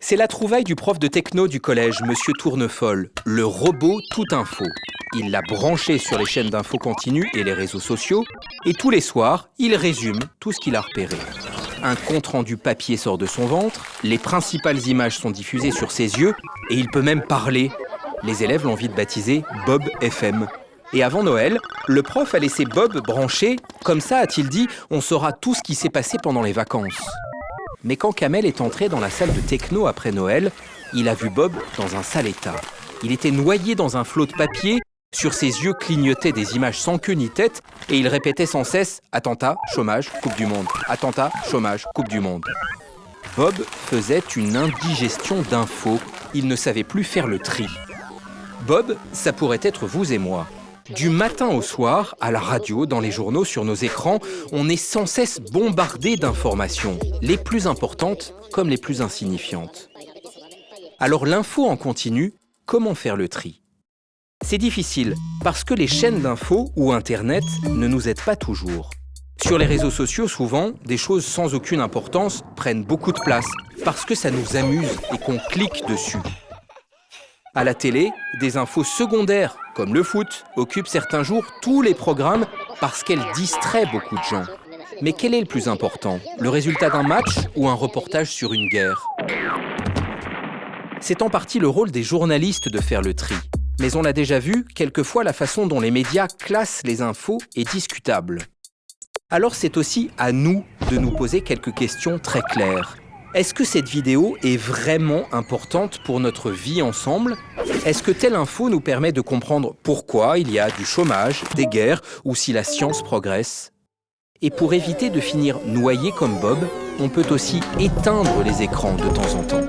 C'est la trouvaille du prof de techno du collège, Monsieur Tournefolle, le robot tout info. Il l'a branché sur les chaînes d'infos continues et les réseaux sociaux, et tous les soirs, il résume tout ce qu'il a repéré. Un compte-rendu papier sort de son ventre, les principales images sont diffusées sur ses yeux, et il peut même parler. Les élèves l'ont vite baptisé Bob FM. Et avant Noël, le prof a laissé Bob branché. Comme ça, a-t-il dit, on saura tout ce qui s'est passé pendant les vacances. Mais quand Kamel est entré dans la salle de techno après Noël, il a vu Bob dans un sale état. Il était noyé dans un flot de papier, sur ses yeux clignotaient des images sans queue ni tête, et il répétait sans cesse « Attentat, chômage, Coupe du Monde. Attentat, chômage, Coupe du Monde. » Bob faisait une indigestion d'infos. Il ne savait plus faire le tri. Bob, ça pourrait être vous et moi. Du matin au soir, à la radio, dans les journaux, sur nos écrans, on est sans cesse bombardé d'informations, les plus importantes comme les plus insignifiantes. Alors l'info en continu, comment faire le tri ? C'est difficile, parce que les chaînes d'infos ou Internet ne nous aident pas toujours. Sur les réseaux sociaux, souvent, des choses sans aucune importance prennent beaucoup de place, parce que ça nous amuse et qu'on clique dessus. À la télé, des infos secondaires, comme le foot, occupent certains jours tous les programmes parce qu'elles distraient beaucoup de gens. Mais quel est le plus important ? Le résultat d'un match ou un reportage sur une guerre ? C'est en partie le rôle des journalistes de faire le tri. Mais on l'a déjà vu, quelquefois la façon dont les médias classent les infos est discutable. Alors c'est aussi à nous de nous poser quelques questions très claires. Est-ce que cette vidéo est vraiment importante pour notre vie ensemble ? Est-ce que telle info nous permet de comprendre pourquoi il y a du chômage, des guerres ou si la science progresse ? Et pour éviter de finir noyé comme Bob, on peut aussi éteindre les écrans de temps en temps.